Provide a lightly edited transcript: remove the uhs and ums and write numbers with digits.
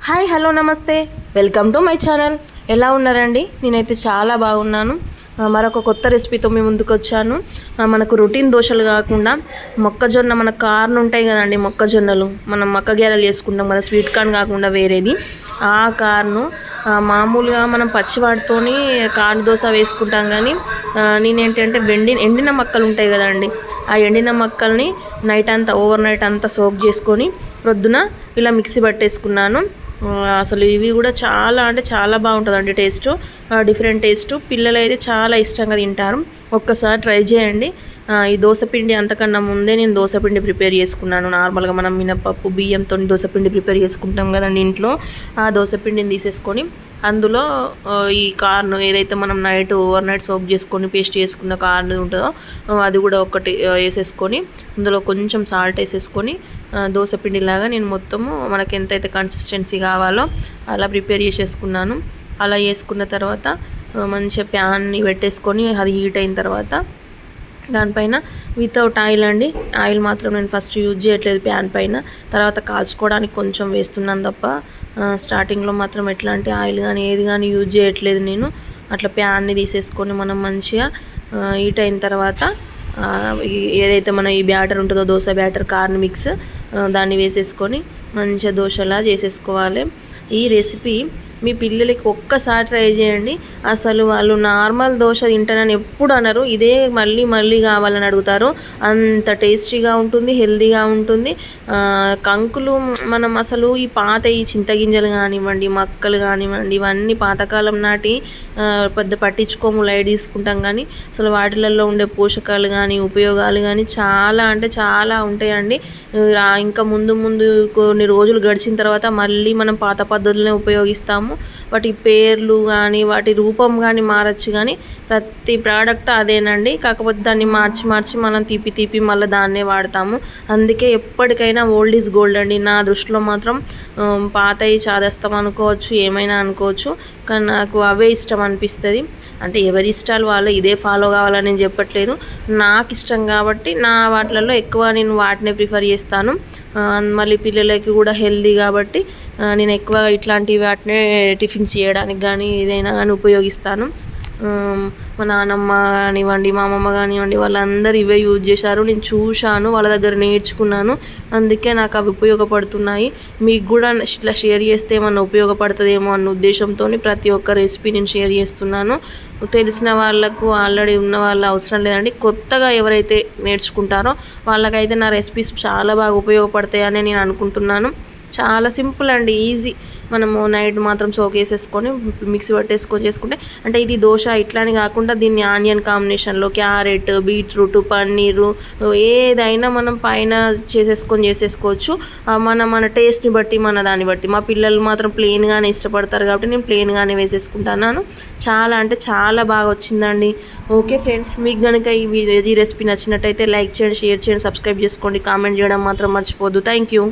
Hi hello నమస్తే, welcome to my channel. ఎలా ఉన్నారండి? నేనైతే చాలా బాగున్నాను. మరొక కొత్త రెసిపీతో మీ ముందుకు వచ్చాను. మనకు రొటీన్ దోశలు కాకుండా మొక్కజొన్న, మన కార్న్ ఉంటాయి కదండి, మొక్కజొన్నలు మనం మక్క గ్యారెలు చేసుకుంటాం కదా, స్వీట్ కార్న్ కాకుండా వేరేది. ఆ కార్ను మామూలుగా మనం పచ్చివాటితోని కార్న్ దోశ వేసుకుంటాం, కానీ నేనేంటంటే ఎండిన మక్కలు ఉంటాయి కదండి, ఆ ఎండిన మక్కల్ని ఓవర్ నైట్ అంతా సోక్ చేసుకొని ప్రొద్దున ఇలా మిక్సీ పట్టేసుకున్నాను. అసలు ఇవి కూడా చాలా అంటే చాలా బాగుంటుందండి టేస్ట్, డిఫరెంట్ టేస్ట్. పిల్లలు అయితే చాలా ఇష్టంగా తింటారు. ఒక్కసారి ట్రై చేయండి. ఈ దోశపిండి అంతకన్నా ముందే నేను దోశపిండి ప్రిపేర్ చేసుకున్నాను. నార్మల్గా మనం మినపప్పు బియ్యంతో దోశపిండి ప్రిపేర్ చేసుకుంటాం కదండి ఇంట్లో. ఆ దోశపిండిని తీసేసుకొని అందులో ఈ కార్న్ ఏదైతే మనం ఓవర్ నైట్ సోక్ చేసుకొని పేస్ట్ చేసుకున్న కార్న్ ఉంటుందో అది కూడా ఒకటి వేసేసుకొని అందులో కొంచెం సాల్ట్ వేసేసుకొని దోశపిండిలాగా నేను మొత్తము మనకి ఎంతైతే కన్సిస్టెన్సీ కావాలో అలా ప్రిపేర్ చేసేసుకున్నాను. అలా చేసుకున్న తర్వాత మంచిగా ప్యాన్ని పెట్టేసుకొని అది హీట్ అయిన తర్వాత దానిపైన వితౌట్ ఆయిల్ అండి, ఆయిల్ మాత్రం నేను ఫస్ట్ యూజ్ చేయట్లేదు ప్యాన్ పైన, తర్వాత కాల్చుకోవడానికి కొంచెం వేస్తున్నాను తప్ప స్టార్టింగ్లో మాత్రం ఎట్లాంటి ఆయిల్ కానీ ఏది కానీ యూజ్ చేయట్లేదు నేను. అట్లా ప్యాన్ని తీసేసుకొని మనం మంచిగా హీట్ అయిన తర్వాత ఏదైతే మన ఈ బ్యాటర్ ఉంటుందో దోశ బ్యాటర్ కార్న్ మిక్స్ దాన్ని వేసేసుకొని మంచిగా దోశలా చేసేసుకోవాలి. ఈ రెసిపీ మీ పిల్లలకి ఒక్కసారి ట్రై చేయండి. అసలు వాళ్ళు నార్మల్ దోశ తింటానని ఎప్పుడు అనరు, ఇదే మళ్ళీ మళ్ళీ కావాలని అడుగుతారు. అంత టేస్టీగా ఉంటుంది, హెల్తీగా ఉంటుంది. కంకులు మనం అసలు ఈ చింతగింజలు కానివ్వండి, మక్కలు కానివ్వండి, ఇవన్నీ పాతకాలం నాటి పెద్ద పట్టించుకోము, లైట్ తీసుకుంటాం. కానీ అసలు వాటిలలో ఉండే పోషకాలు కానీ ఉపయోగాలు కానీ చాలా అంటే చాలా ఉంటాయండి. ఇంకా ముందు ముందు కొన్ని రోజులు గడిచిన తర్వాత మళ్ళీ మనం పాత పద్ధతులనే ఉపయోగిస్తాము. వాటి పేర్లు కానీ వాటి రూపం కానీ మారచ్చు, కానీ ప్రతి ప్రోడక్ట్ అదేనండి. కాకపోతే దాన్ని మార్చి మనం తీపి మళ్ళీ దాన్నే వాడతాము. అందుకే ఎప్పటికైనా ఓల్డ్ ఈజ్ గోల్డ్ అండి. నా దృష్టిలో మాత్రం పాతవి చాదేస్తాం అనుకోవచ్చు, ఏమైనా అనుకోవచ్చు, కానీ నాకు అవే ఇష్టం అనిపిస్తుంది. అంటే ఎవరి ఇష్టాలు వాళ్ళు, ఇదే ఫాలో కావాలని నేను చెప్పట్లేదు. నాకు ఇష్టం కాబట్టి నా వాటిలలో ఎక్కువ నేను వాటినే ప్రిఫర్ చేస్తాను. మళ్ళీ పిల్లలకి కూడా హెల్దీ కాబట్టి నేను ఎక్కువ ఇట్లాంటి వాటినే టిఫిన్స్ చేయడానికి కానీ ఏదైనా కానీ ఉపయోగిస్తాను. మా నాన్నమ్మ కానివ్వండి, మా అమ్మమ్మ కానివ్వండి, వాళ్ళందరూ ఇవే యూజ్ చేశారు. నేను చూశాను, వాళ్ళ దగ్గర నేర్చుకున్నాను. అందుకే నాకు అవి ఉపయోగపడుతున్నాయి. మీకు కూడా ఇట్లా షేర్ చేస్తే ఏమన్నా ఉపయోగపడుతుందేమో అన్న ఉద్దేశంతో ప్రతి ఒక్క రెసిపీ నేను షేర్ చేస్తున్నాను. తెలిసిన వాళ్ళకు ఆల్రెడీ ఉన్న వాళ్ళు అవసరం లేదండి. కొత్తగా ఎవరైతే నేర్చుకుంటారో వాళ్ళకైతే నా రెసిపీస్ చాలా బాగా ఉపయోగపడతాయని నేను అనుకుంటున్నాను. చాలా సింపుల్ అండి, ఈజీ. మనము నైట్ మాత్రం సోక్ వేసేసుకొని మిక్సీ పట్టేసుకొని చేసుకుంటే, అంటే ఇది దోశ ఇట్లానే కాకుండా దీన్ని ఆనియన్ కాంబినేషన్లో క్యారెట్, బీట్రూట్, పన్నీరు ఏదైనా మనం పైన చేసేసుకోవచ్చు. మన టేస్ట్ని బట్టి దాన్ని బట్టి. మా పిల్లలు మాత్రం ప్లెయిన్గానే ఇష్టపడతారు కాబట్టి నేను ప్లెయిన్గానే వేసేసుకుంటున్నాను. చాలా అంటే చాలా బాగా వచ్చిందండి. ఓకే ఫ్రెండ్స్, మీకు కనుక ఈ రెసిపీ నచ్చినట్టయితే లైక్ చేయండి, షేర్ చేయండి, సబ్స్క్రైబ్ చేసుకోండి, కామెంట్ చేయడం మాత్రం మర్చిపోద్దు. Thank you.